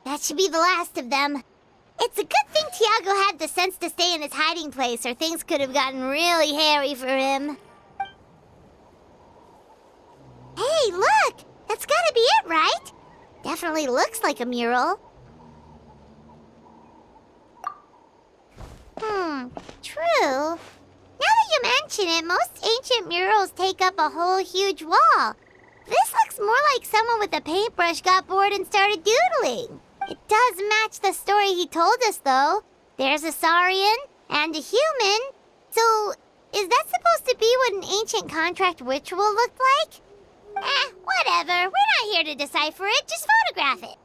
That should be the last of them. It's a good thing Tiago had the sense to stay in his hiding place, or things could have gotten really hairy for him. Hey, look! That's gotta be it, right? Definitely looks like a mural. True. Now that you mention it, most ancient murals take up a whole huge wall. This looks more like someone with a paintbrush got bored and started doodling. It does match the story he told us, though. There's a Saurian and a human. So, is that supposed to be what an ancient contract ritual looked like? Whatever. We're not here to decipher it. Just photograph it.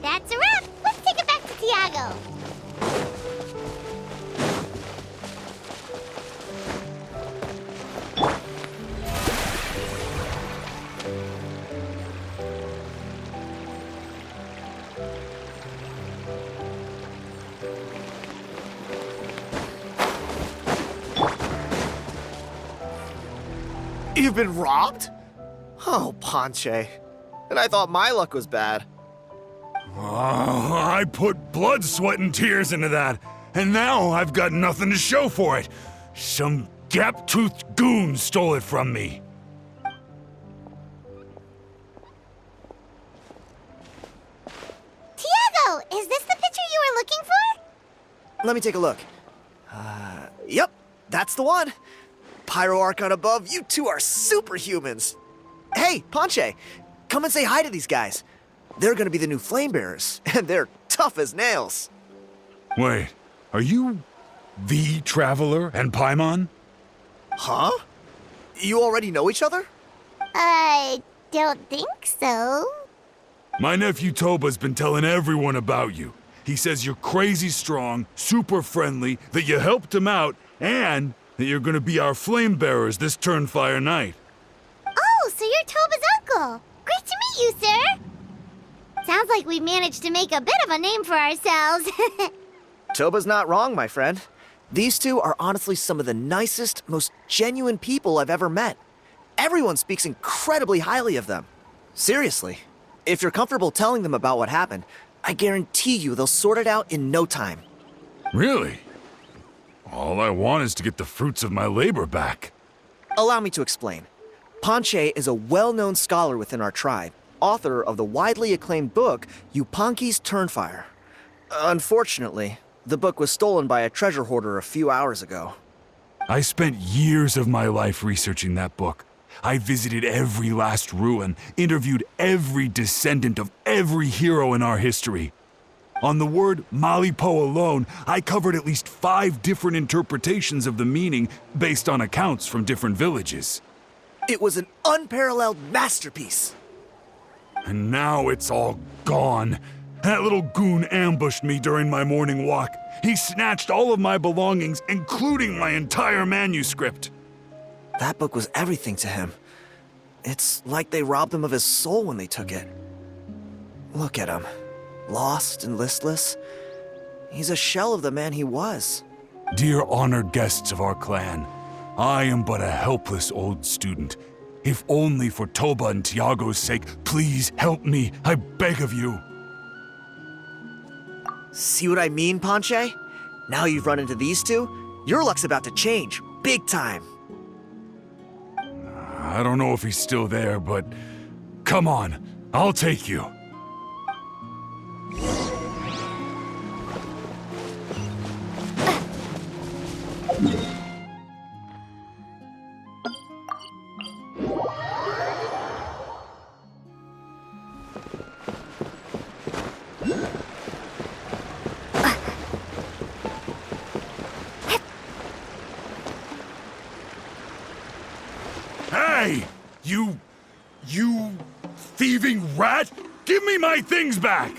That's a wrap. Let's take it back to Tiago. You've been robbed? Oh, Ponche. And I thought my luck was bad. Oh, I put blood, sweat, and tears into that, and now I've got nothing to show for it. Some gap-toothed goon stole it from me. Tiago, is this the picture you were looking for? Let me take a look. Yep, that's the one. Pyro Archon above, you two are superhumans. Hey, Ponche, come and say hi to these guys. They're gonna be the new flame bearers, and they're tough as nails. Wait, are you the Traveler and Paimon? Huh? You already know each other? I don't think so. My nephew Toba's been telling everyone about you. He says you're crazy strong, super friendly, that you helped him out, and that you're gonna be our flame bearers this Turnfire night. Oh, so you're Toba's uncle. Great to meet you, sir. Sounds like we managed to make a bit of a name for ourselves. Toba's not wrong, my friend. These two are honestly some of the nicest, most genuine people I've ever met. Everyone speaks incredibly highly of them. Seriously, if you're comfortable telling them about what happened, I guarantee you they'll sort it out in no time. Really? All I want is to get the fruits of my labor back. Allow me to explain. Ponche is a well-known scholar within our tribe, author of the widely acclaimed book, Yupanqui's Turnfire. Unfortunately, the book was stolen by a treasure hoarder a few hours ago. I spent years of my life researching that book. I visited every last ruin, interviewed every descendant of every hero in our history. On the word Malipo alone, I covered at least 5 different interpretations of the meaning based on accounts from different villages. It was an unparalleled masterpiece. And now it's all gone. That little goon ambushed me during my morning walk. He snatched all of my belongings, including my entire manuscript. That book was everything to him. It's like they robbed him of his soul when they took it. Look at him. Lost and listless. He's a shell of the man he was. Dear honored guests of our clan, I am but a helpless old student. If only for Toba and Tiago's sake, please help me, I beg of you. See what I mean, Ponche? Now you've run into these two, your luck's about to change, big time. I don't know if he's still there, but come on, I'll take you. Hey! You thieving rat! Give me my things back!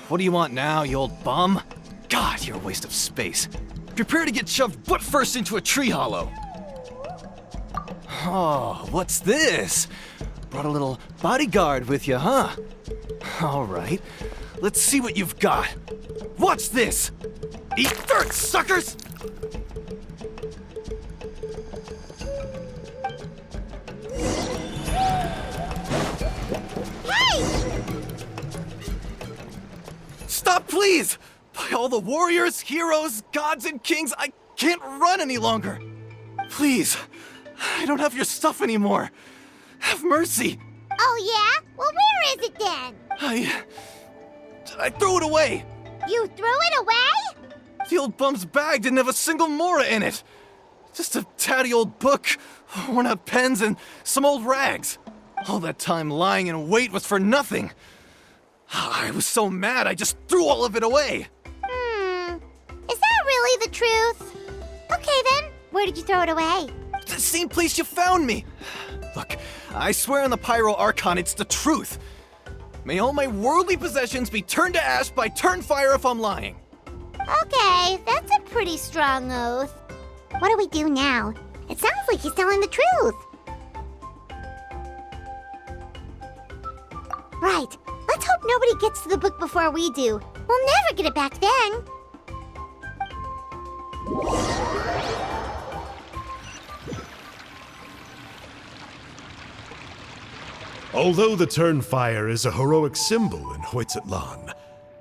What do you want now, you old bum? God, you're a waste of space. Prepare to get shoved butt first into a tree hollow. Oh, what's this? Brought a little bodyguard with you, huh? All right, let's see what you've got. Watch this! Eat dirt, suckers! Stop, please! By all the warriors, heroes, gods, and kings, I can't run any longer. Please, I don't have your stuff anymore. Have mercy. Oh, yeah? Well, where is it then? I threw it away. You threw it away? The old bum's bag didn't have a single mora in it. Just a tatty old book, worn out pens, and some old rags. All that time lying in wait was for nothing. I was so mad, I just threw all of it away. Is that really the truth? Okay then, where did you throw it away? The same place you found me. Look, I swear on the Pyro Archon it's the truth. May all my worldly possessions be turned to ash by Turnfire if I'm lying. Okay, that's a pretty strong oath. What do we do now? It sounds like he's telling the truth. Right. Let's hope nobody gets to the book before we do. We'll never get it back then. Although the Turnfire is a heroic symbol in Hoytzatlan,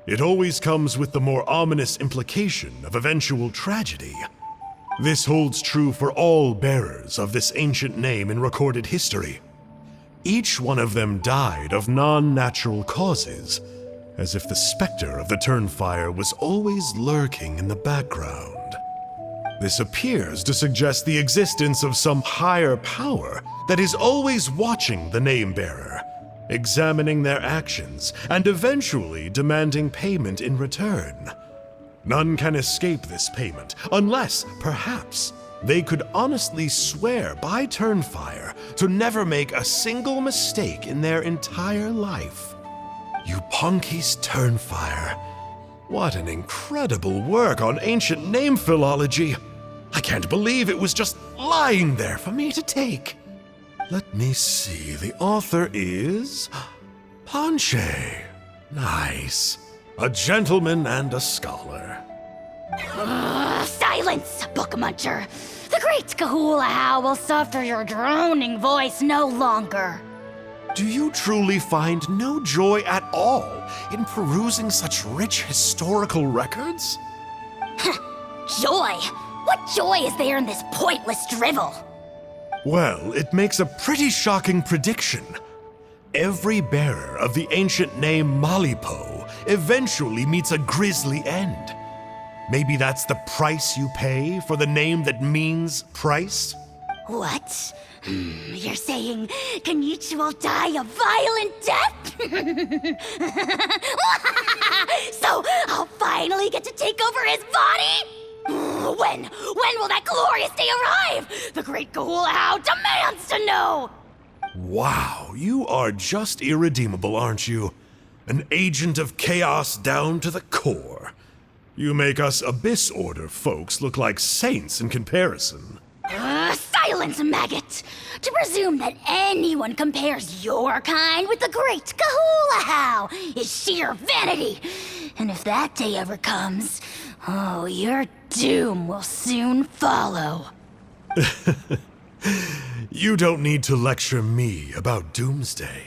it always comes with the more ominous implication of eventual tragedy. This holds true for all bearers of this ancient name in recorded history. Each one of them died of non-natural causes, as if the specter of the Turnfire was always lurking in the background. This appears to suggest the existence of some higher power that is always watching the name-bearer, examining their actions, and eventually demanding payment in return. None can escape this payment, unless, perhaps, they could honestly swear by Turnfire to never make a single mistake in their entire life. Yupanqui's Turnfire. What an incredible work on ancient name philology. I can't believe it was just lying there for me to take. Let me see, the author is Panche. Nice. A gentleman and a scholar. Silence, book muncher! The great Kahulahow will suffer your droning voice no longer. Do you truly find no joy at all in perusing such rich historical records? Joy? What joy is there in this pointless drivel? Well, it makes a pretty shocking prediction. Every bearer of the ancient name Malipo eventually meets a grisly end. Maybe that's the price you pay for the name that means price? What? You're saying Kenichi will die a violent death? So I'll finally get to take over his body? When will that glorious day arrive? The great Kahulahow demands to know! Wow, you are just irredeemable, aren't you? An agent of chaos down to the core. You make us Abyss Order folks look like saints in comparison. Silence, maggot! To presume that anyone compares your kind with the great Kahulahow is sheer vanity. And if that day ever comes, oh, your doom will soon follow. You don't need to lecture me about Doomsday.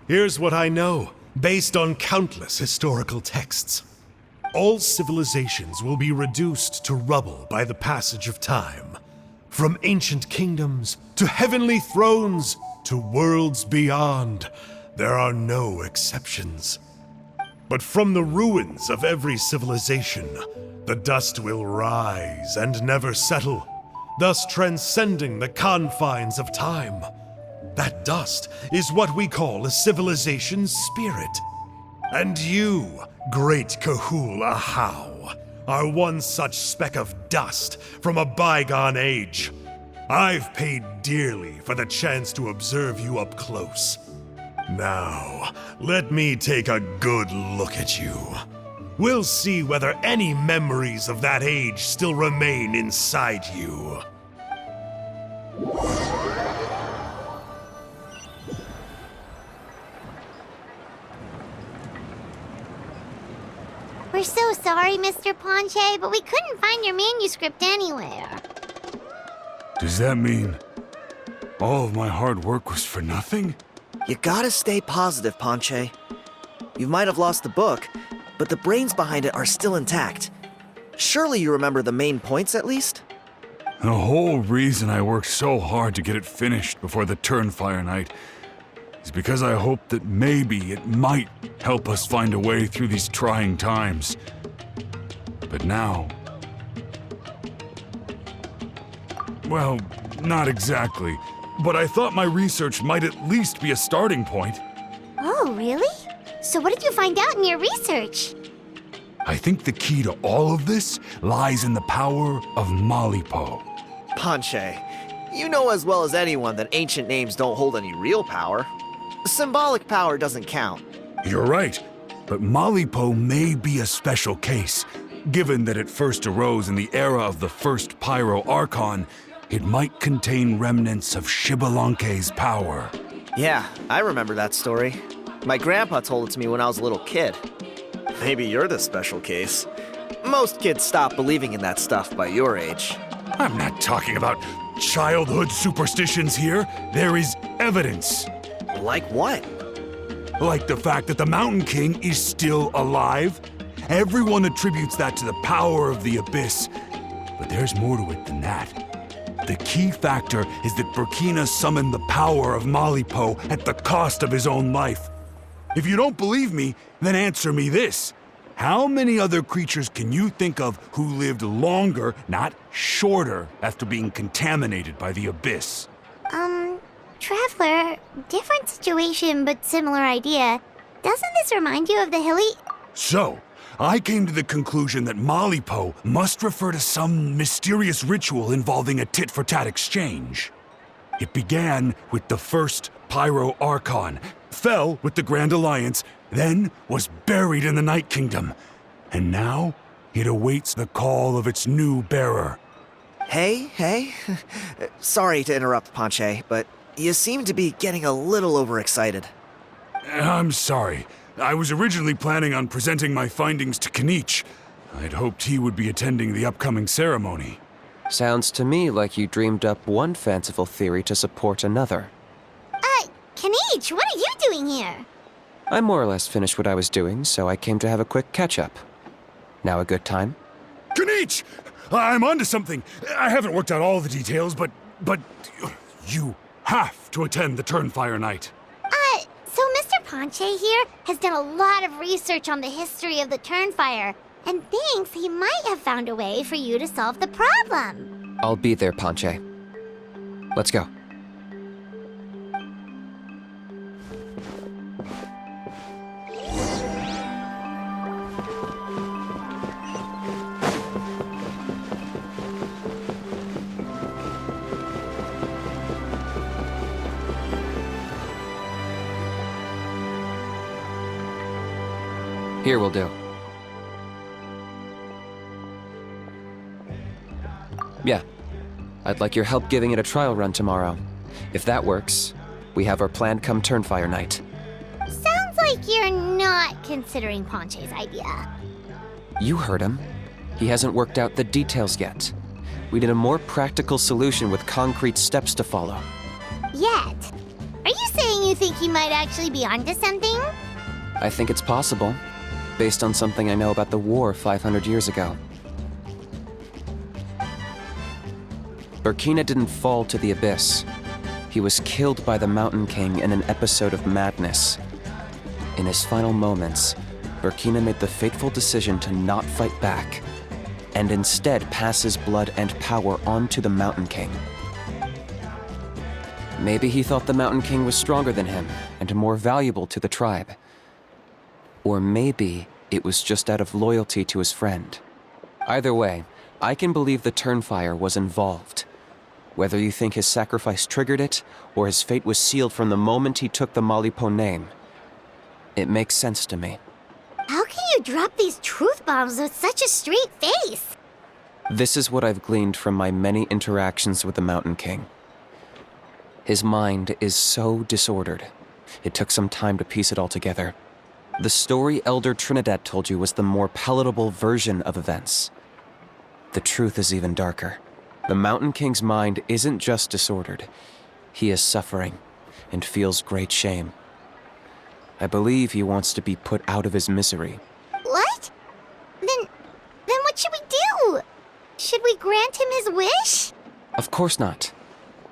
Here's what I know, based on countless historical texts. All civilizations will be reduced to rubble by the passage of time. From ancient kingdoms, to heavenly thrones, to worlds beyond, there are no exceptions. But from the ruins of every civilization, the dust will rise and never settle, thus transcending the confines of time. That dust is what we call a civilization's spirit. And you, great Kahulahow, are one such speck of dust from a bygone age. I've paid dearly for the chance to observe you up close. Now, let me take a good look at you. We'll see whether any memories of that age still remain inside you. We're so sorry, Mr. Ponche, but we couldn't find your manuscript anywhere. Does that mean all of my hard work was for nothing? You gotta stay positive, Ponche. You might have lost the book, but the brains behind it are still intact. Surely you remember the main points at least? The whole reason I worked so hard to get it finished before the Turnfire Night is because I hoped that maybe it might help us find a way through these trying times. But now... well, not exactly. But I thought my research might at least be a starting point. Oh, really? So what did you find out in your research? I think the key to all of this lies in the power of Malipo. Ponche, you know as well as anyone that ancient names don't hold any real power. Symbolic power doesn't count. You're right, but Malipo may be a special case. Given that it first arose in the era of the first Pyro Archon, it might contain remnants of Xbalanque's power. Yeah, I remember that story. My grandpa told it to me when I was a little kid. Maybe you're the special case. Most kids stop believing in that stuff by your age. I'm not talking about childhood superstitions here. There is evidence. Like what? Like the fact that the Mountain King is still alive. Everyone attributes that to the power of the Abyss. But there's more to it than that. The key factor is that Burkina summoned the power of Malipo at the cost of his own life. If you don't believe me, then answer me this. How many other creatures can you think of who lived longer, not shorter, after being contaminated by the Abyss? Traveler, different situation but similar idea. Doesn't this remind you of the hilly... So, I came to the conclusion that Malipo must refer to some mysterious ritual involving a tit-for-tat exchange. It began with the first Pyro Archon, fell with the Grand Alliance, then was buried in the Night Kingdom. And now, it awaits the call of its new bearer. Hey. Sorry to interrupt, Ponche, but you seem to be getting a little overexcited. I'm sorry. I was originally planning on presenting my findings to Kinich. I'd hoped he would be attending the upcoming ceremony. Sounds to me like you dreamed up one fanciful theory to support another. Kinich, what are you doing here? I more or less finished what I was doing, so I came to have a quick catch-up. Now a good time? Kinich! I'm onto something. I haven't worked out all the details, but you have to attend the Turnfire Night. So Mr. Ponche here has done a lot of research on the history of the Turnfire, and thinks he might have found a way for you to solve the problem. I'll be there, Ponche. Let's go. Here will do. Yeah. I'd like your help giving it a trial run tomorrow. If that works, we have our plan come Turnfire Night. Sounds like you're not considering Ponche's idea. You heard him. He hasn't worked out the details yet. We need a more practical solution with concrete steps to follow. Yet. Are you saying you think he might actually be onto something? I think it's possible, based on something I know about the war 500 years ago. Burkina didn't fall to the Abyss. He was killed by the Mountain King in an episode of madness. In his final moments, Burkina made the fateful decision to not fight back, and instead pass his blood and power on to the Mountain King. Maybe he thought the Mountain King was stronger than him, and more valuable to the tribe. Or maybe it was just out of loyalty to his friend. Either way, I can believe the Turnfire was involved. Whether you think his sacrifice triggered it, or his fate was sealed from the moment he took the Malipo name, it makes sense to me. How can you drop these truth bombs with such a straight face? This is what I've gleaned from my many interactions with the Mountain King. His mind is so disordered. It took some time to piece it all together. The story Elder Trinidad told you was the more palatable version of events. The truth is even darker. The Mountain King's mind isn't just disordered. He is suffering and feels great shame. I believe he wants to be put out of his misery. What? Then what should we do? Should we grant him his wish? Of course not.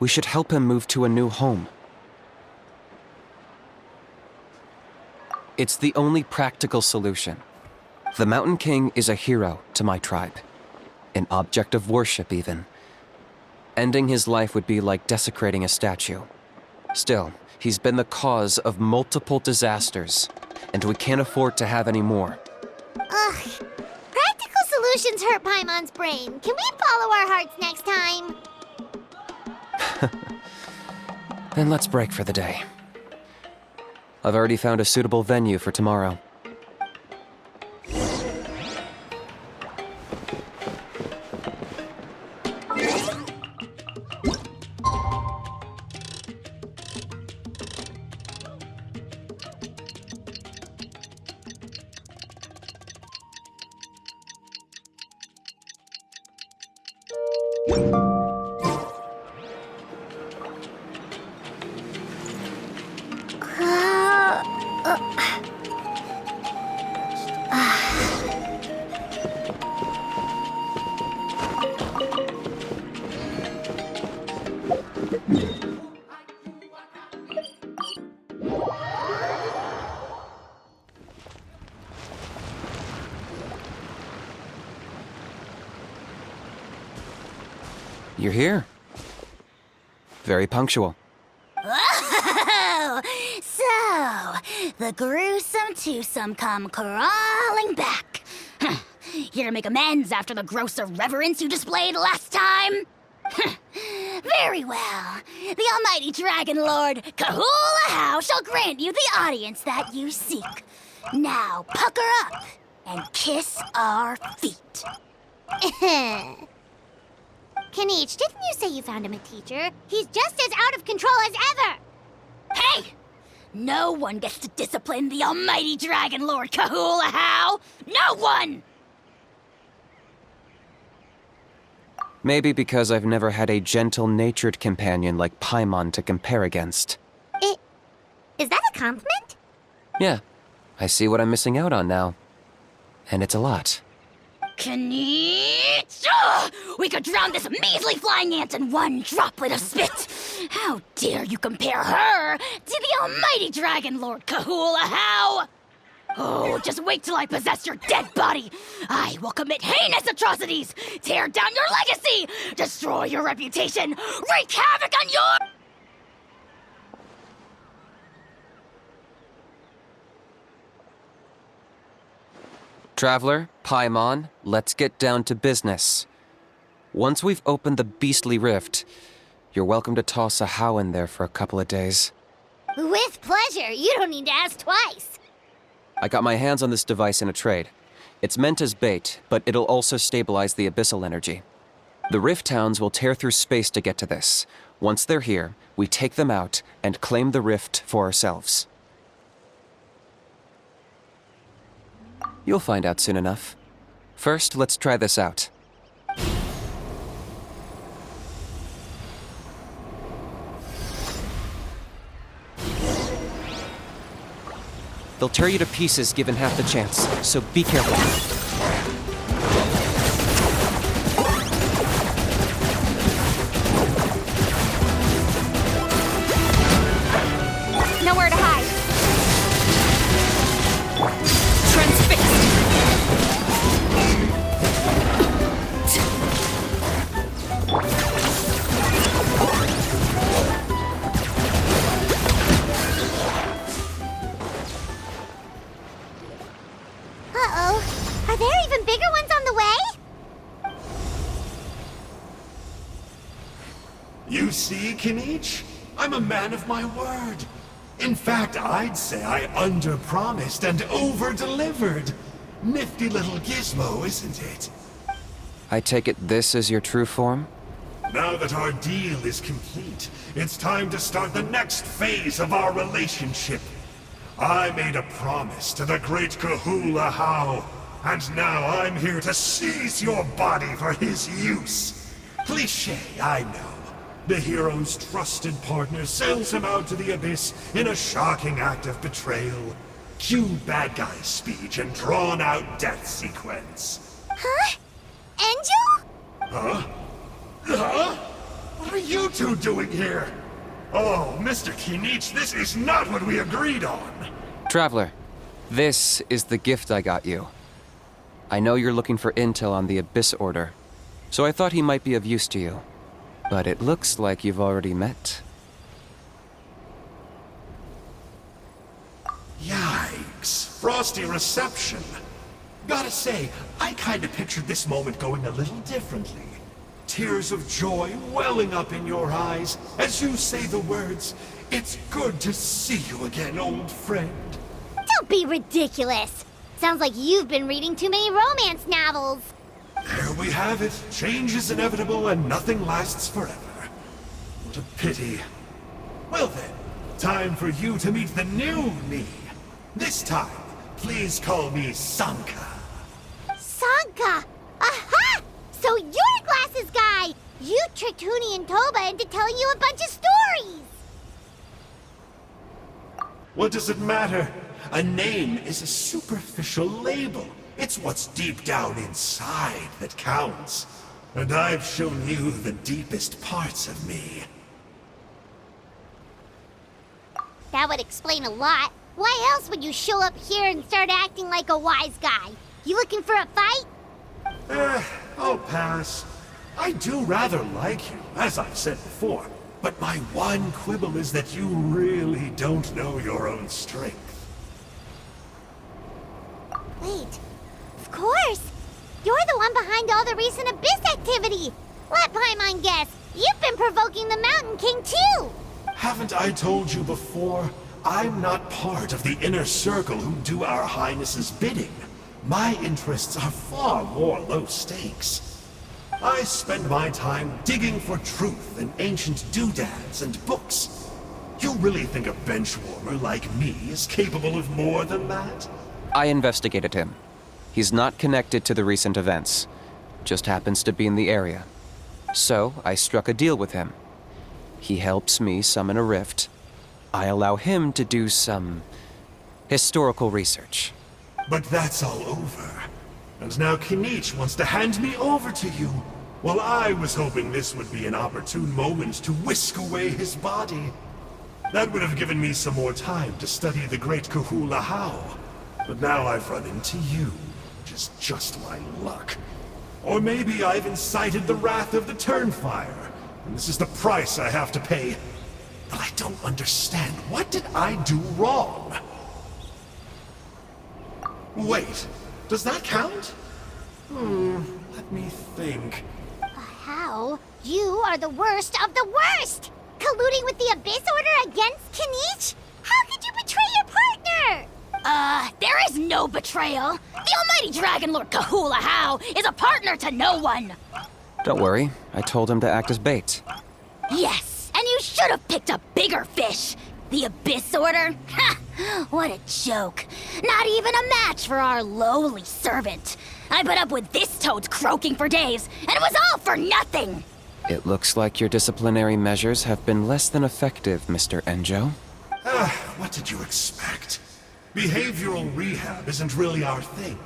We should help him move to a new home. It's the only practical solution. The Mountain King is a hero to my tribe. An object of worship, even. Ending his life would be like desecrating a statue. Still, he's been the cause of multiple disasters, and we can't afford to have any more. Ugh. Practical solutions hurt Paimon's brain. Can we follow our hearts next time? Then let's break for the day. I've already found a suitable venue for tomorrow. You're here. Very punctual. Oh, so the gruesome twosome come crawling back. Here to make amends after the gross irreverence you displayed last time? Very well. The almighty Dragon Lord Kahula shall grant you the audience that you seek. Now pucker up and kiss our feet. Kenichi, didn't you say you found him a teacher? He's just as out of control as ever! Hey! No one gets to discipline the almighty Dragon Lord Kahula. No one! Maybe because I've never had a gentle-natured companion like Paimon to compare against. Is that a compliment? Yeah, I see what I'm missing out on now. And it's a lot. Kenichi! We could drown this measly flying ant in one droplet of spit! How dare you compare her to the almighty Dragon Lord Kahula? Oh, just wait till I possess your dead body! I will commit heinous atrocities! Tear down your legacy! Destroy your reputation! Wreak havoc on your... Traveler, Paimon, let's get down to business. Once we've opened the beastly rift, you're welcome to toss a how in there for a couple of days. With pleasure. You don't need to ask twice. I got my hands on this device in a trade. It's meant as bait, but it'll also stabilize the abyssal energy. The rift towns will tear through space to get to this. Once they're here, we take them out and claim the rift for ourselves. You'll find out soon enough. First, let's try this out. They'll tear you to pieces given half the chance, so be careful. Nowhere to hide. Transfixed. Uh-oh. Are there even bigger ones on the way? You see, Kenichi? I'm a man of my word. In fact, I'd say I under-promised and over-delivered. Nifty little gizmo, isn't it? I take it this is your true form? Now that our deal is complete, it's time to start the next phase of our relationship. I made a promise to the great Kahula How, and now I'm here to seize your body for his use. Cliché, I know. The hero's trusted partner sells him out to the abyss in a shocking act of betrayal. Cue bad guy speech and drawn-out death sequence. Huh? Angel? Huh? Huh? What are you two doing here? Oh, Mr. Kinich, this is not what we agreed on. Traveler, this is the gift I got you. I know you're looking for intel on the Abyss Order, so I thought he might be of use to you. But it looks like you've already met. Yikes. Frosty reception. Gotta say, I kinda pictured this moment going a little differently. Tears of joy welling up in your eyes as you say the words, "It's good to see you again, old friend." Don't be ridiculous. Sounds like you've been reading too many romance novels. There we have it. Change is inevitable and nothing lasts forever. What a pity. Well then, time for you to meet the new me. This time, please call me Sanka. Sanka! Aha! So you're Glasses Guy! You tricked Huni and Toba into telling you a bunch of stories! What does it matter? A name is a superficial label. It's what's deep down inside that counts. And I've shown you the deepest parts of me. That would explain a lot. Why else would you show up here and start acting like a wise guy? You looking for a fight? I'll pass. I do rather like you, as I've said before. But my one quibble is that you really don't know your own strength. Wait. Of course! You're the one behind all the recent Abyss activity! Let Paimon guess, you've been provoking the Mountain King too! Haven't I told you before? I'm not part of the inner circle who do our highnesses' bidding. My interests are far more low stakes. I spend my time digging for truth in ancient doodads and books. You really think a benchwarmer like me is capable of more than that? I investigated him. He's not connected to the recent events. Just happens to be in the area. So, I struck a deal with him. He helps me summon a rift. I allow him to do some historical research. But that's all over. And now Kinich wants to hand me over to you. Well, I was hoping this would be an opportune moment to whisk away his body. That would have given me some more time to study the great Kahula How. But now I've run into you, which is just my luck. Or maybe I've incited the wrath of the Turnfire, and this is the price I have to pay. But I don't understand. What did I do wrong? Wait, does that count? Let me think. How? You are the worst of the worst! Colluding with the Abyss Order against Kinich? How could you betray your partner? There is no betrayal. The almighty Dragon Lord Kahula How is a partner to no one. Don't worry, I told him to act as bait. Yes, and you should have picked a bigger fish. The Abyss Order? Ha! What a joke. Not even a match for our lowly servant. I put up with this toad croaking for days, and it was all for nothing. It looks like your disciplinary measures have been less than effective, Mr. Enjo. What did you expect? Behavioral rehab isn't really our thing.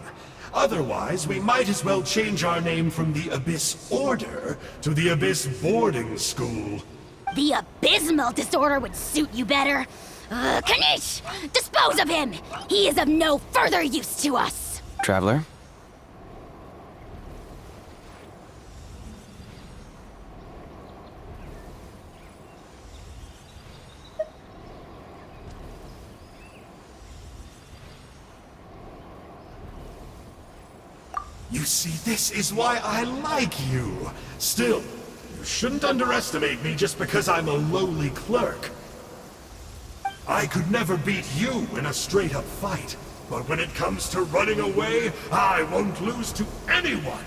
Otherwise, we might as well change our name from the Abyss Order to the Abyss Boarding School. The abysmal disorder would suit you better. Kanish! Dispose of him! He is of no further use to us! Traveler? You see, this is why I like you. Still, you shouldn't underestimate me just because I'm a lowly clerk. I could never beat you in a straight-up fight, but when it comes to running away, I won't lose to anyone.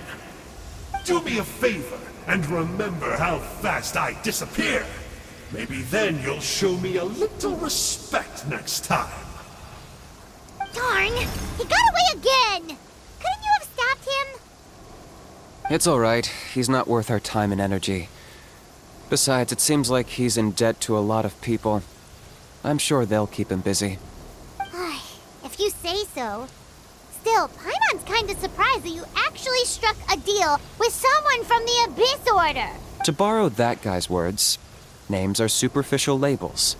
Do me a favor and remember how fast I disappear. Maybe then you'll show me a little respect next time. Darn! He got away again! Couldn't you have stopped him? It's all right. He's not worth our time and energy. Besides, it seems like he's in debt to a lot of people. I'm sure they'll keep him busy. If you say so. Still, Paimon's kind of surprised that you actually struck a deal with someone from the Abyss Order. To borrow that guy's words, names are superficial labels.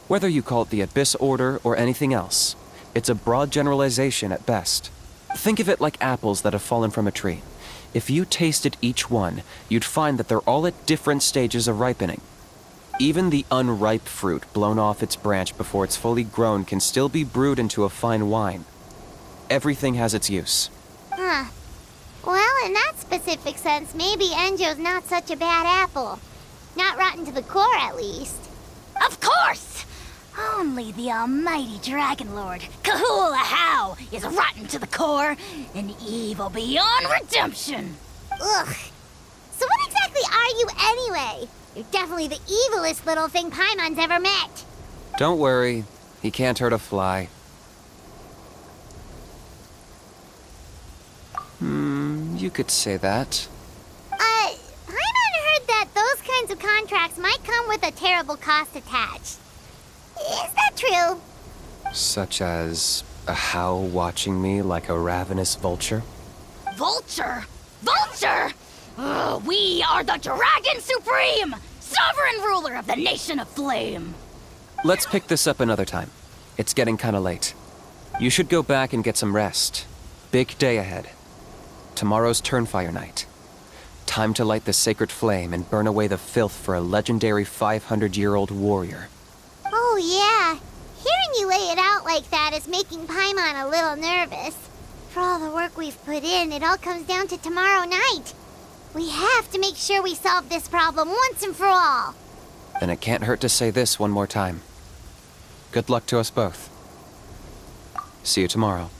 Whether you call it the Abyss Order or anything else, it's a broad generalization at best. Think of it like apples that have fallen from a tree. If you tasted each one, you'd find that they're all at different stages of ripening. Even the unripe fruit blown off its branch before it's fully grown can still be brewed into a fine wine. Everything has its use. Huh. Well, in that specific sense, maybe Enjo's not such a bad apple. Not rotten to the core, at least. Of course! Only the almighty Dragon Lord, Kahula How, is rotten to the core and evil beyond redemption. Ugh. So what exactly are you anyway? You're definitely the evilest little thing Paimon's ever met. Don't worry, he can't hurt a fly. You could say that. Paimon heard that those kinds of contracts might come with a terrible cost attached. Is that true? Such as a How watching me like a ravenous vulture? Vulture? Vulture! We are the Dragon Supreme, sovereign ruler of the Nation of Flame. Let's pick this up another time. It's getting kinda late. You should go back and get some rest. Big day ahead. Tomorrow's Turnfire night. Time to light the sacred flame and burn away the filth for a legendary 500-year-old warrior. Oh, yeah. Hearing you lay it out like that is making Paimon a little nervous. For all the work we've put in, it all comes down to tomorrow night. We have to make sure we solve this problem once and for all. Then it can't hurt to say this one more time. Good luck to us both. See you tomorrow.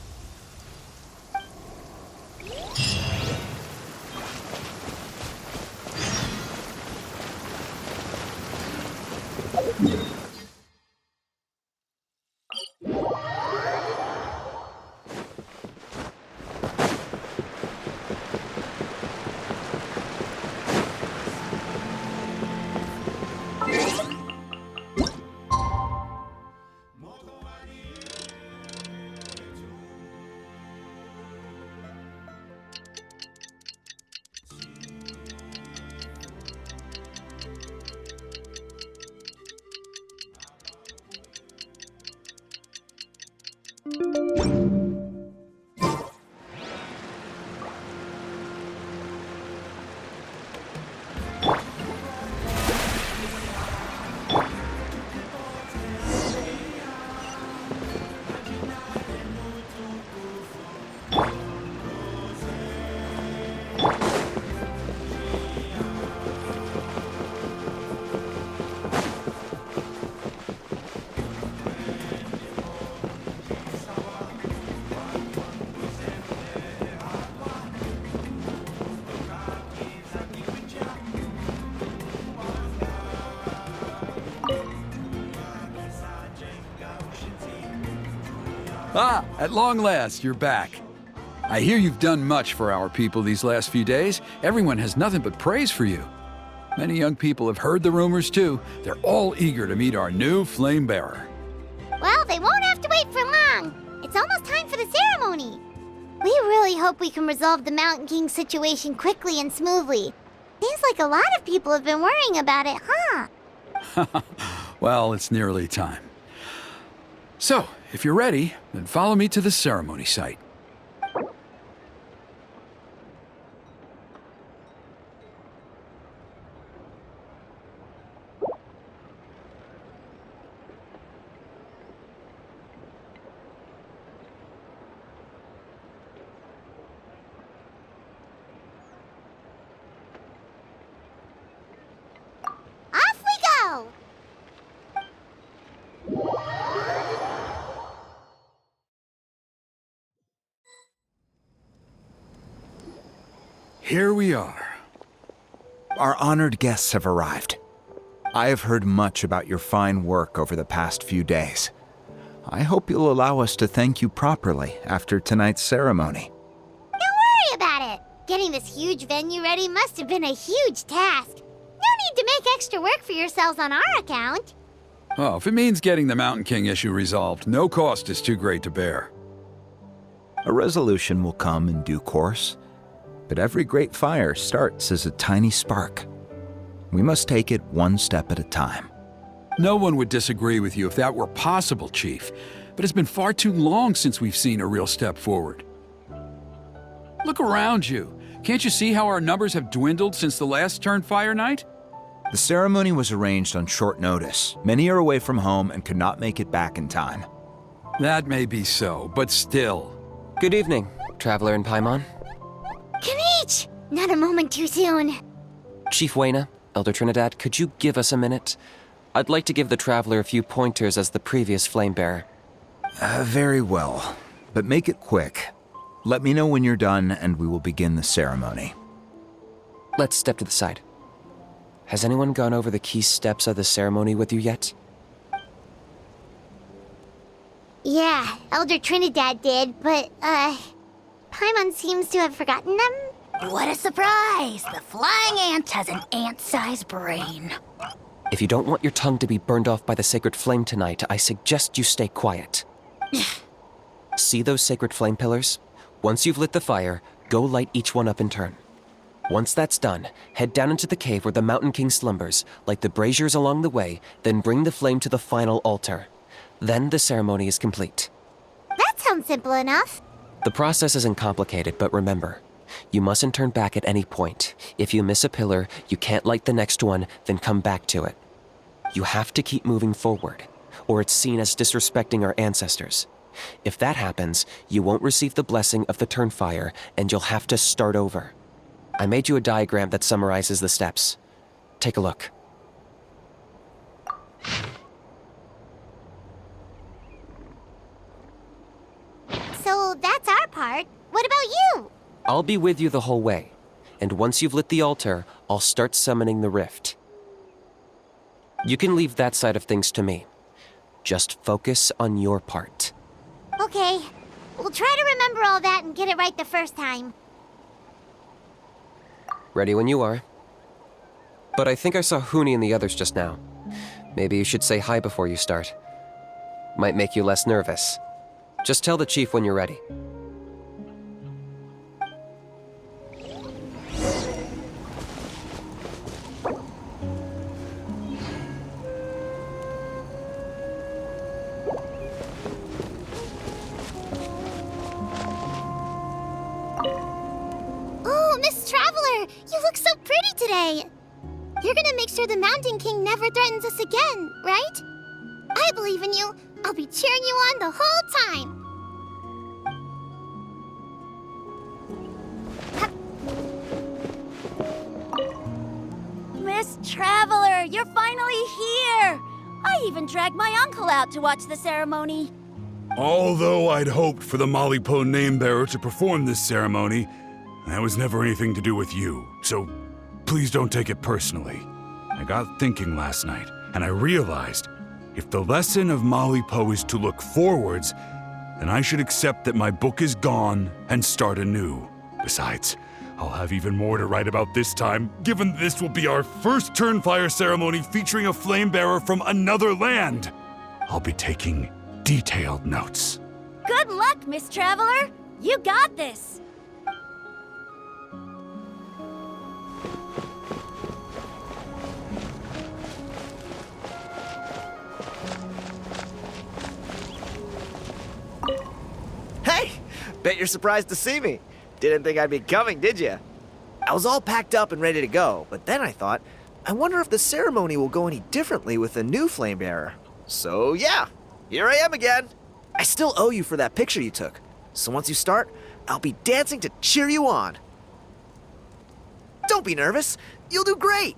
Ah, at long last, you're back. I hear you've done much for our people these last few days. Everyone has nothing but praise for you. Many young people have heard the rumors too. They're all eager to meet our new flame bearer. Well, they won't have to wait for long. It's almost time for the ceremony. We really hope we can resolve the Mountain King situation quickly and smoothly. Seems like a lot of people have been worrying about it, huh? Well, it's nearly time. So, if you're ready, then follow me to the ceremony site. Off we go! Here we are. Our honored guests have arrived. I have heard much about your fine work over the past few days. I hope you'll allow us to thank you properly after tonight's ceremony. Don't worry about it. Getting this huge venue ready must have been a huge task. No need to make extra work for yourselves on our account. Oh, if it means getting the Mountain King issue resolved, no cost is too great to bear. A resolution will come in due course, but every great fire starts as a tiny spark. We must take it one step at a time. No one would disagree with you if that were possible, Chief, but it's been far too long since we've seen a real step forward. Look around you. Can't you see how our numbers have dwindled since the last Turnfire night? The ceremony was arranged on short notice. Many are away from home and could not make it back in time. That may be so, but still. Good evening, Traveler in Paimon. Kanich! Not a moment too soon. Chief Wayna, Elder Trinidad, could you give us a minute? I'd like to give the Traveler a few pointers as the previous Flamebearer. Very well, but make it quick. Let me know when you're done and we will begin the ceremony. Let's step to the side. Has anyone gone over the key steps of the ceremony with you yet? Yeah, Elder Trinidad did, but, Paimon seems to have forgotten them. What a surprise! The flying ant has an ant-sized brain. If you don't want your tongue to be burned off by the sacred flame tonight, I suggest you stay quiet. See those sacred flame pillars? Once you've lit the fire, go light each one up in turn. Once that's done, head down into the cave where the Mountain King slumbers, light the braziers along the way, then bring the flame to the final altar. Then the ceremony is complete. That sounds simple enough. The process isn't complicated, but remember, you mustn't turn back at any point. If you miss a pillar, you can't light the next one, then come back to it. You have to keep moving forward, or it's seen as disrespecting our ancestors. If that happens, you won't receive the blessing of the Turnfire, and you'll have to start over. I made you a diagram that summarizes the steps. Take a look. So that's our part. What about you? I'll be with you the whole way, and once you've lit the altar, I'll start summoning the rift. You can leave that side of things to me. Just focus on your part. Okay. We'll try to remember all that and get it right the first time. Ready when you are. But I think I saw Huni and the others just now. Maybe you should say hi before you start. Might make you less nervous. Just tell the chief when you're ready. Oh, Miss Traveler! You look so pretty today! You're gonna make sure the Mountain King never threatens us again, right? I believe in you. I'll be cheering you on the whole time. Miss Traveler, you're finally here! I even dragged my uncle out to watch the ceremony. Although I'd hoped for the Malipo name-bearer to perform this ceremony, that was never anything to do with you, so please don't take it personally. I got thinking last night, and I realized if the lesson of Malipo is to look forwards, then I should accept that my book is gone and start anew. Besides, I'll have even more to write about this time, given this will be our first Turnfire ceremony featuring a flame-bearer from another land. I'll be taking detailed notes. Good luck, Miss Traveler! You got this! Hey! Bet you're surprised to see me. Didn't think I'd be coming, did you? I was all packed up and ready to go, but then I thought, I wonder if the ceremony will go any differently with the new flame bearer. So yeah, here I am again. I still owe you for that picture you took. So once you start, I'll be dancing to cheer you on. Don't be nervous. You'll do great.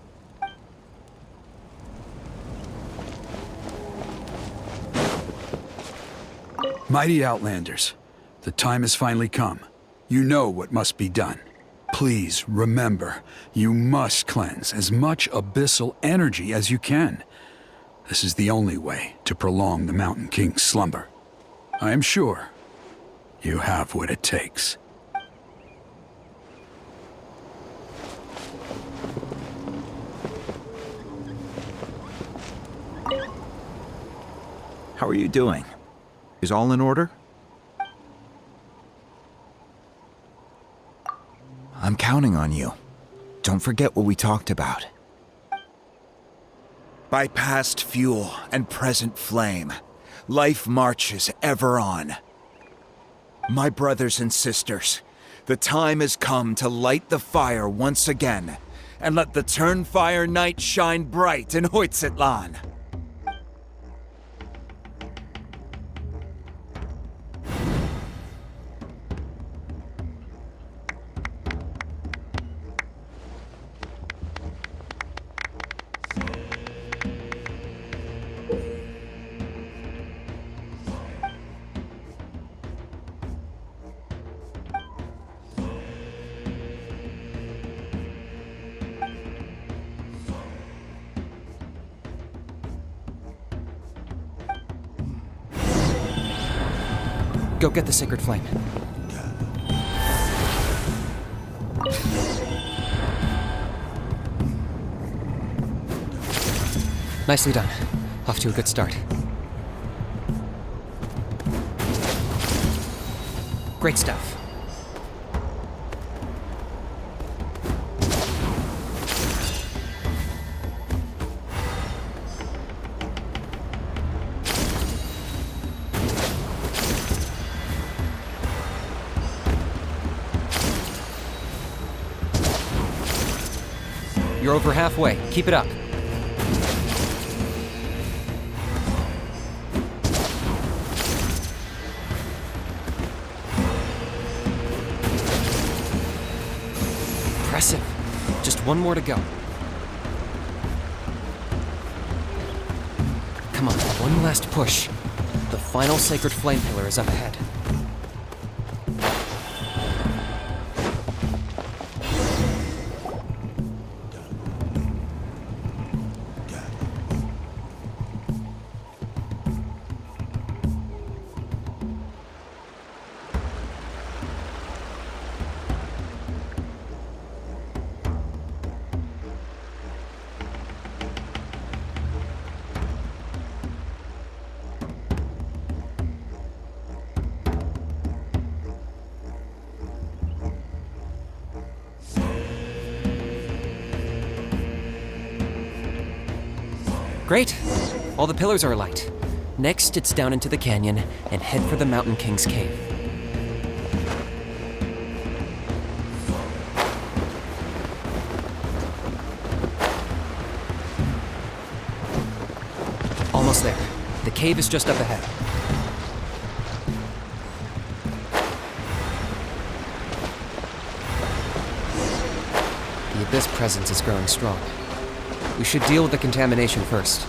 Mighty Outlanders, the time has finally come. You know what must be done. Please remember, you must cleanse as much abyssal energy as you can. This is the only way to prolong the Mountain King's slumber. I am sure you have what it takes. How are you doing? Is all in order? I'm counting on you. Don't forget what we talked about. By past fuel and present flame, life marches ever on. My brothers and sisters, the time has come to light the fire once again, and let the Turnfire night shine bright in Hoytzitlan. Go get the sacred flame. Nicely done. Off to a good start. Great stuff. You're over halfway. Keep it up. Impressive. Just one more to go. Come on, one last push. The final sacred flame pillar is up ahead. Great. All the pillars are alight. Next, it's down into the canyon and head for the Mountain King's cave. Almost there. The cave is just up ahead. The Abyss presence is growing strong. We should deal with the contamination first.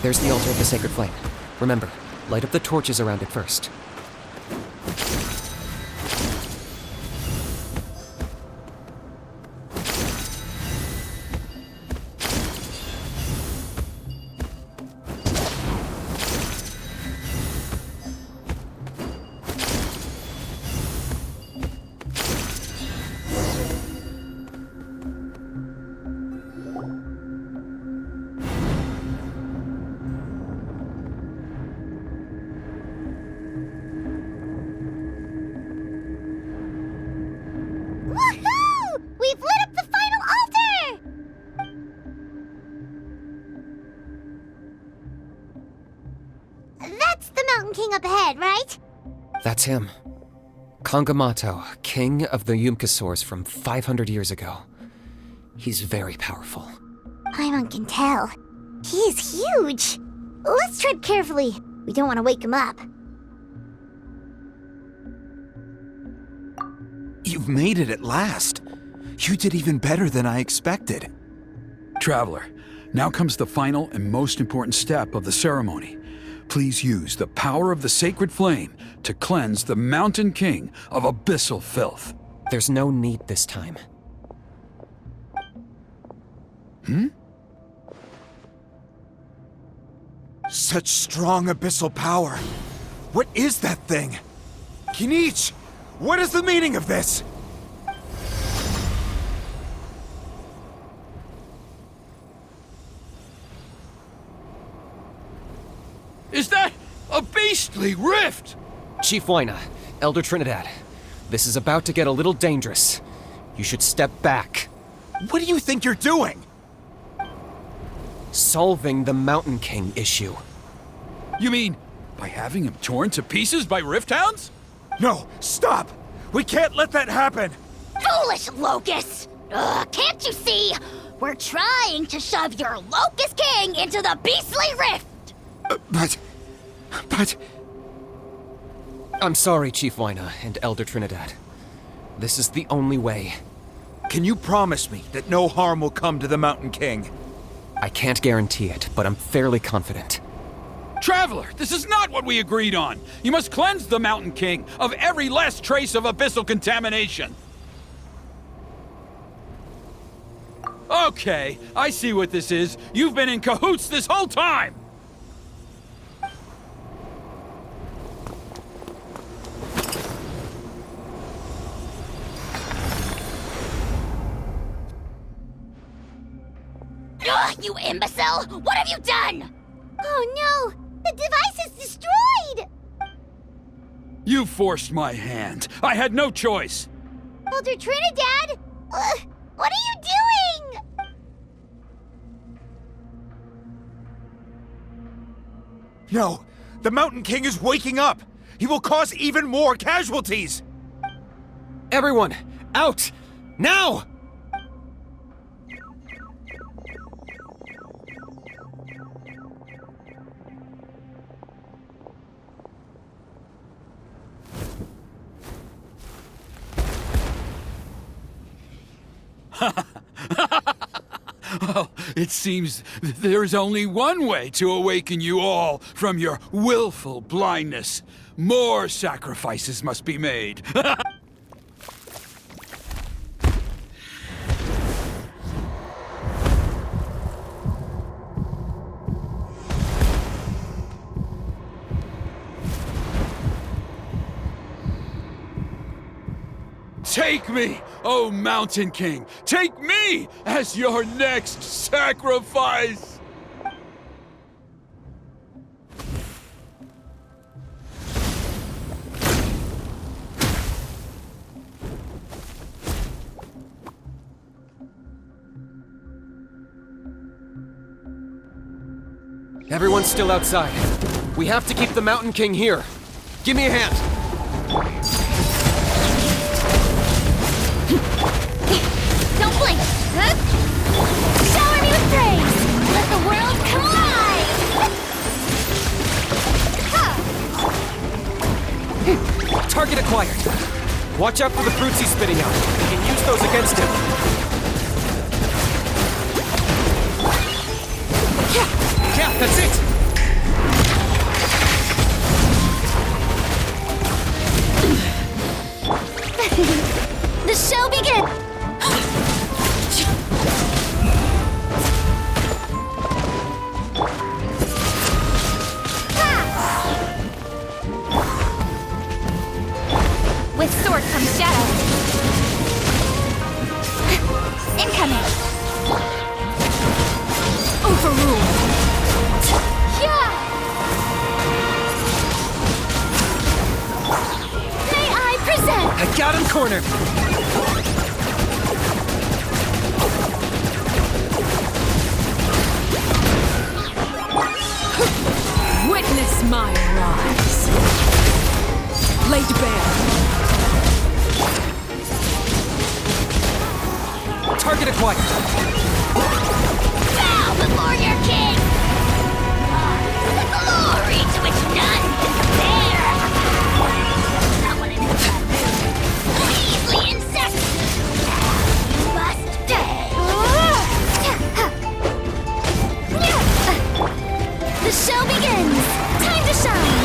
There's the altar of the sacred flame. Remember, light up the torches around it first. Woohoo! We've lit up the final altar! That's the Mountain King up ahead, right? That's him. Kangamato, king of the Yumkasaurs from 500 years ago. He's very powerful. Paimon can tell. He is huge. Let's tread carefully. We don't want to wake him up. You've made it at last. You did even better than I expected. Traveler, now comes the final and most important step of the ceremony. Please use the power of the sacred flame to cleanse the Mountain King of abyssal filth. There's no need this time. Such strong abyssal power. What is that thing? Kinich, what is the meaning of this? Is that a beastly rift? Chief Waina, Elder Trinidad, this is about to get a little dangerous. You should step back. What do you think you're doing? Solving the Mountain King issue. You mean by having him torn to pieces by rift hounds? No, stop! We can't let that happen! Foolish Locust! Ugh, can't you see? We're trying to shove your Locust King into the beastly rift! But... I'm sorry, Chief Waina and Elder Trinidad. This is the only way. Can you promise me that no harm will come to the Mountain King? I can't guarantee it, but I'm fairly confident. Traveler, this is not what we agreed on! You must cleanse the Mountain King of every last trace of abyssal contamination! Okay, I see what this is. You've been in cahoots this whole time! Ugh, you imbecile! What have you done? Oh no! The device is destroyed! You forced my hand. I had no choice. Elder Trinidad? What are you doing? No! The Mountain King is waking up! He will cause even more casualties! Everyone, out! Now! Well, it seems there's only one way to awaken you all from your willful blindness. More sacrifices must be made. Take me, O Mountain King! Take me as your next sacrifice! Everyone's still outside. We have to keep the Mountain King here. Give me a hand. Don't blink! Huh? Shower me with praise! Let the world come alive! Target acquired. Watch out for the fruits he's spitting out. We can use those against him. Yeah, that's it! corner! Witness my rise! Laid bare! Target acquired! Bow before your king! The glory to which none can compare! Someone in his bad mood. Easily insect! Must die! The show begins! Time to shine!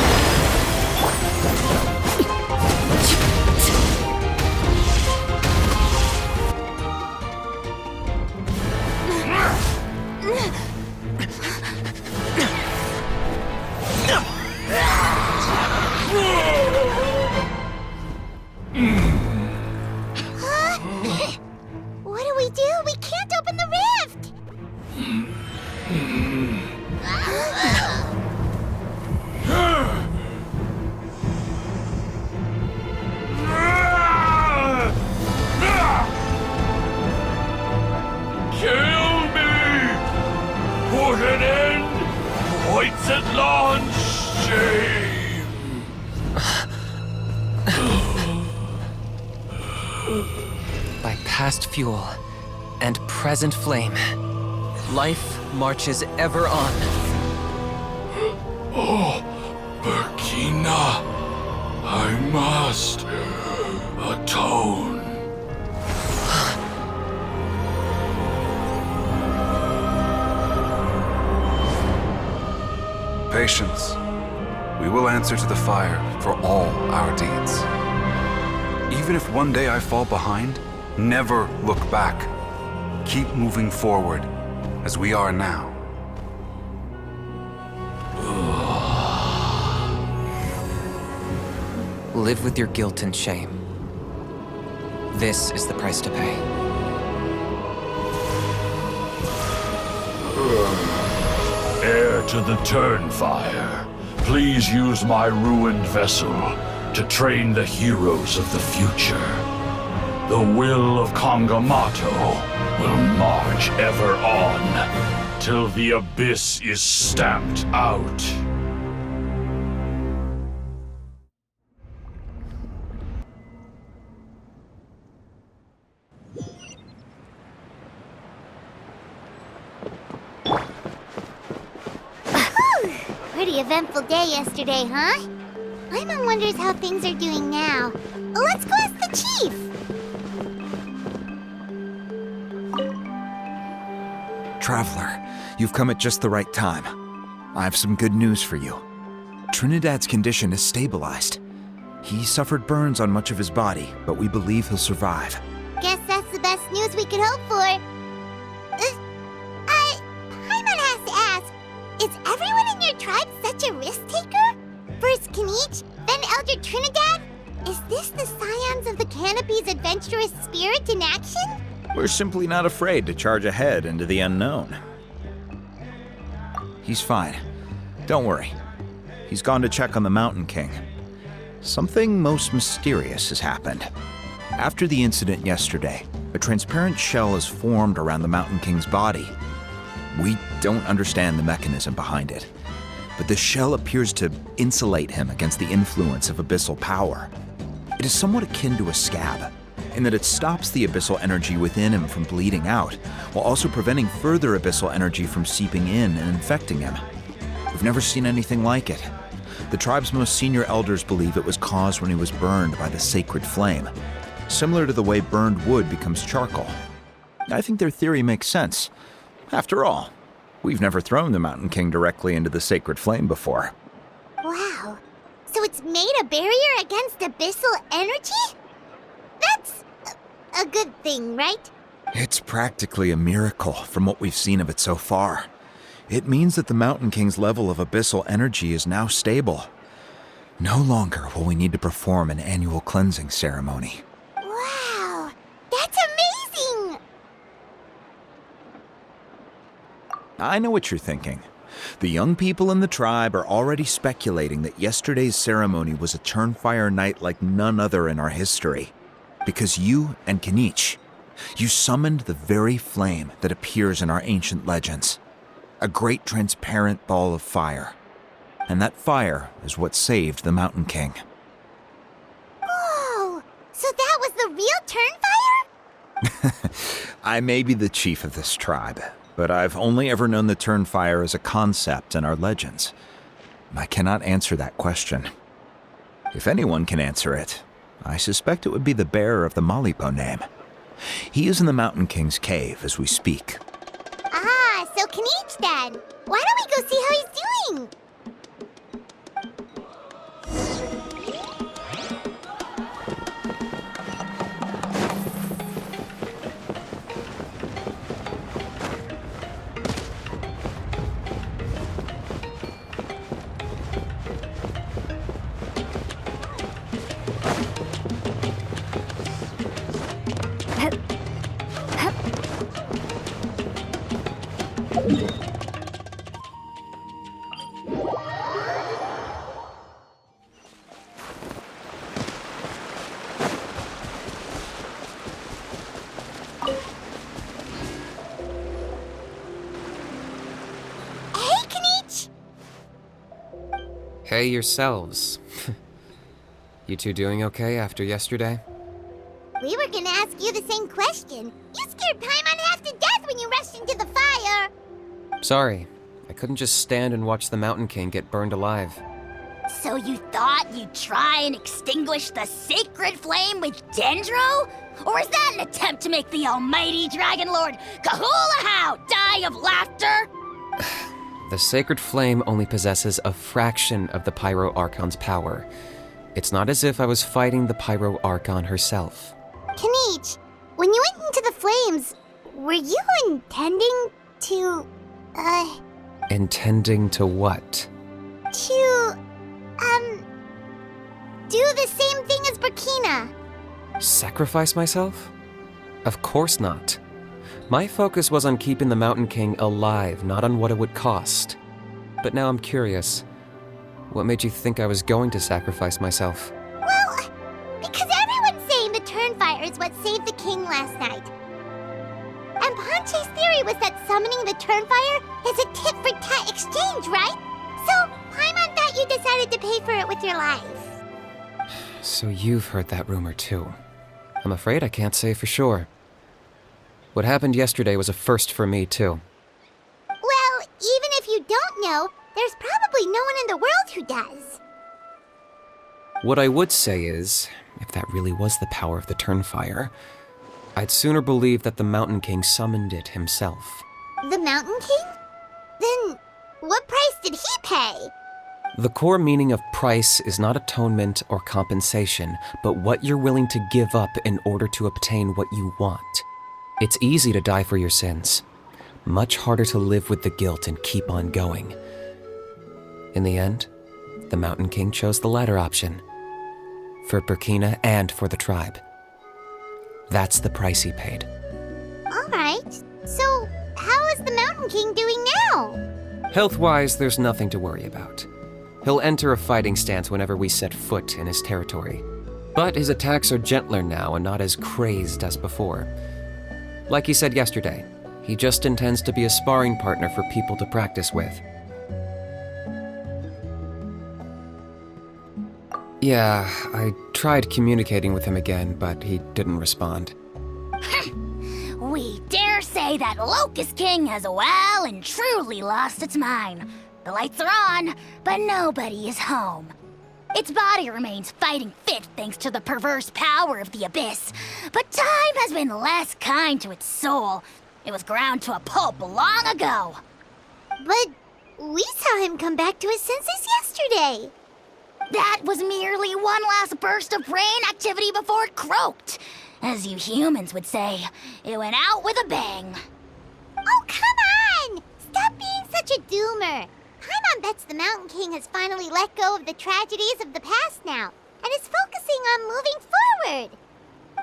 What do we do? We can't open the rift! Kill me! Put an end to Hoyt's shame! By past fuel and present flame, life marches ever on. Oh, Burkina, I must atone. Patience. We will answer to the fire for all our deeds. Even if one day I fall behind, never look back. Keep moving forward, as we are now. Live with your guilt and shame. This is the price to pay. Heir to the Turnfire, please use my ruined vessel to train the heroes of the future. The will of Kangamato will march ever on, till the abyss is stamped out. Pretty eventful day yesterday, huh? Paimon wonders how things are doing now. Let's go ask the chief! Traveler, you've come at just the right time. I have some good news for you. Trinidad's condition is stabilized. He suffered burns on much of his body, but we believe he'll survive. Guess that's the best news we could hope for. Paimon has to ask, is everyone in your tribe such a risk-taker? First Kinich, then Elder Trinidad? Is this the scions of the Canopy's adventurous spirit in action? We're simply not afraid to charge ahead into the unknown. He's fine. Don't worry. He's gone to check on the Mountain King. Something most mysterious has happened. After the incident yesterday, a transparent shell has formed around the Mountain King's body. We don't understand the mechanism behind it, but the shell appears to insulate him against the influence of abyssal power. It is somewhat akin to a scab, in that it stops the abyssal energy within him from bleeding out, while also preventing further abyssal energy from seeping in and infecting him. We've never seen anything like it. The tribe's most senior elders believe it was caused when he was burned by the sacred flame, similar to the way burned wood becomes charcoal. I think their theory makes sense. After all, we've never thrown the Mountain King directly into the sacred flame before. Wow. So it's made a barrier against abyssal energy? That's a good thing, right? It's practically a miracle from what we've seen of it so far. It means that the Mountain King's level of abyssal energy is now stable. No longer will we need to perform an annual cleansing ceremony. Wow, that's amazing! I know what you're thinking. The young people in the tribe are already speculating that yesterday's ceremony was a Turnfire night like none other in our history. Because you and Kinich, you summoned the very flame that appears in our ancient legends. A great transparent ball of fire. And that fire is what saved the Mountain King. Whoa! So that was the real Turnfire? I may be the chief of this tribe, but I've only ever known the Turnfire as a concept in our legends. I cannot answer that question. If anyone can answer it, I suspect it would be the bearer of the Malipo name. He is in the Mountain King's cave as we speak. Ah, so Kinich then. Why don't we go see how he's doing? Hey, Kinich! Hey yourselves. You two doing okay after yesterday? We were gonna ask you the same question. You scared Paimon half to death when you rushed into the fire. Sorry, I couldn't just stand and watch the Mountain King get burned alive. So you thought you'd try and extinguish the sacred flame with Dendro? Or is that an attempt to make the almighty Dragon Lord Kahulahau die of laughter? The sacred flame only possesses a fraction of the Pyro Archon's power. It's not as if I was fighting the Pyro Archon herself. Kinich, when you went into the flames, were you intending to, Intending to what? do the same thing as Burkina? Sacrifice myself? Of course not. My focus was on keeping the Mountain King alive, not on what it would cost. But now I'm curious. What made you think I was going to sacrifice myself? Well, because everyone's saying the Turnfire is what saved the king last night. And Ponche's theory was that summoning the Turnfire is a tit-for-tat exchange, right? So, Paimon thought you decided to pay for it with your life. So you've heard that rumor too. I'm afraid I can't say for sure. What happened yesterday was a first for me too. Well, even if you don't know, there's probably no one in the world who does. What I would say is, if that really was the power of the Turnfire, I'd sooner believe that the Mountain King summoned it himself. The Mountain King? Then, what price did he pay? The core meaning of price is not atonement or compensation, but what you're willing to give up in order to obtain what you want. It's easy to die for your sins. Much harder to live with the guilt and keep on going. In the end, the Mountain King chose the latter option. For Burkina and for the tribe. That's the price he paid. Alright, so how is the Mountain King doing now? Health-wise, there's nothing to worry about. He'll enter a fighting stance whenever we set foot in his territory. But his attacks are gentler now and not as crazed as before. Like he said yesterday, he just intends to be a sparring partner for people to practice with. Yeah, I tried communicating with him again, but he didn't respond. We dare say that Locust King has well and truly lost its mind. The lights are on, but nobody is home. Its body remains fighting fit thanks to the perverse power of the Abyss, but time has been less kind to its soul. It was ground to a pulp long ago. But we saw him come back to his senses yesterday. That was merely one last burst of brain activity before it croaked. As you humans would say, it went out with a bang. Oh, come on! Stop being such a doomer. Paimon bets the Mountain King has finally let go of the tragedies of the past now, and is focusing on moving forward.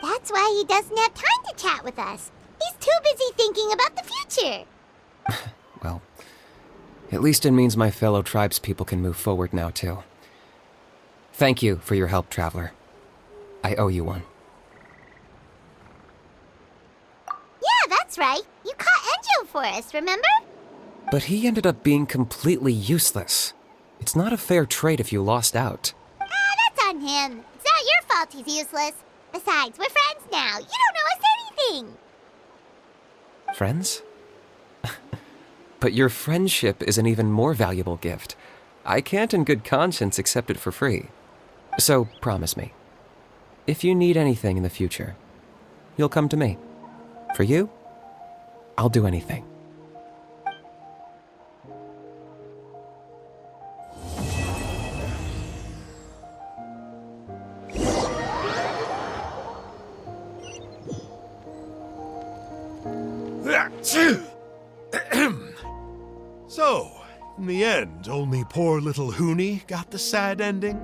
That's why he doesn't have time to chat with us. He's too busy thinking about the future. Well, at least it means my fellow tribespeople can move forward now, too. Thank you for your help, Traveler. I owe you one. forest, remember? But he ended up being completely useless. It's not a fair trade if you lost out. That's on him. It's not your fault he's useless. Besides, we're friends now. You don't owe us anything. Friends? But your friendship is an even more valuable gift. I can't in good conscience accept it for free. So promise me, if you need anything in the future, you'll come to me. For you, I'll do anything. So, in the end, only poor little Hoonie got the sad ending?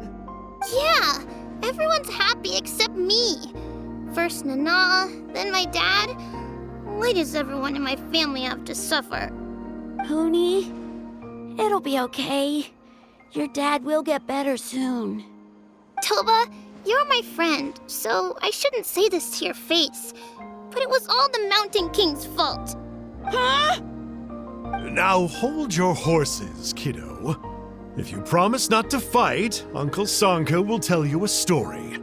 Yeah, everyone's happy except me. First Nana, then my dad. Why does everyone in my family have to suffer? Hoonie, it'll be okay. Your dad will get better soon. Toba, you're my friend, so I shouldn't say this to your face. But it was all the Mountain King's fault. Huh? Now hold your horses, kiddo. If you promise not to fight, Uncle Sanka will tell you a story.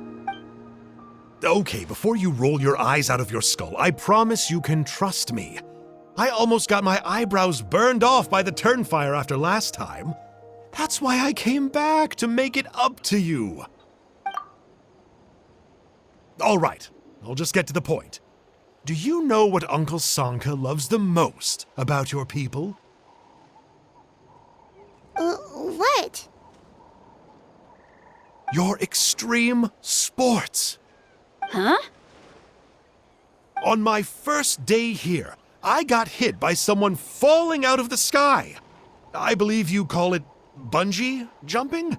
Okay, before you roll your eyes out of your skull, I promise you can trust me. I almost got my eyebrows burned off by the turnfire after last time. That's why I came back, to make it up to you. All right, I'll just get to the point. Do you know what Uncle Sanka loves the most about your people? What? Your extreme sports. Huh? On my first day here, I got hit by someone falling out of the sky. I believe you call it bungee jumping?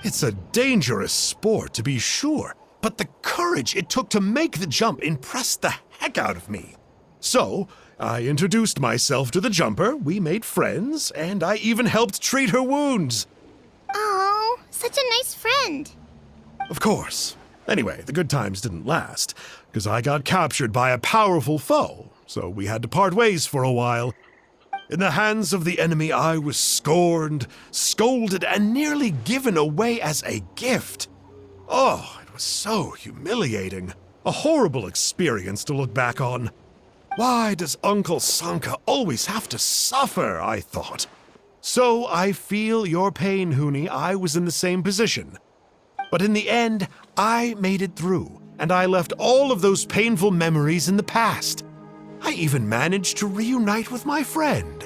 It's a dangerous sport, to be sure, but the courage it took to make the jump impressed the heck out of me. So, I introduced myself to the jumper, we made friends, and I even helped treat her wounds. Oh, such a nice friend. Of course. Anyway, the good times didn't last, because I got captured by a powerful foe, so we had to part ways for a while. In the hands of the enemy, I was scorned, scolded, and nearly given away as a gift. Oh, it was so humiliating. A horrible experience to look back on. Why does Uncle Sanka always have to suffer, I thought. So I feel your pain, Hoonie. I was in the same position. But in the end, I made it through, and I left all of those painful memories in the past. I even managed to reunite with my friend.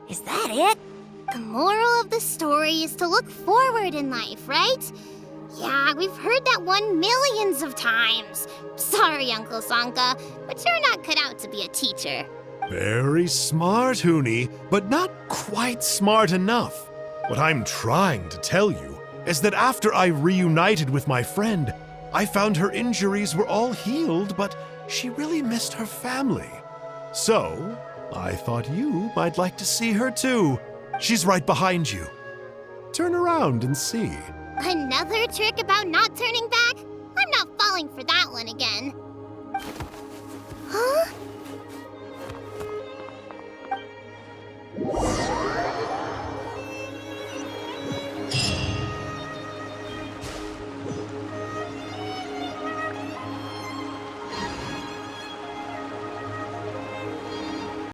Is that it? The moral of the story is to look forward in life, right? Yeah, we've heard that one millions of times. Sorry, Uncle Sanka, but you're not cut out to be a teacher. Very smart, Hoonie, but not quite smart enough. What I'm trying to tell you is that after I reunited with my friend, I found her injuries were all healed, but she really missed her family. So, I thought you might like to see her too. She's right behind you. Turn around and see. Another trick about not turning back? I'm not falling for that one again. Huh?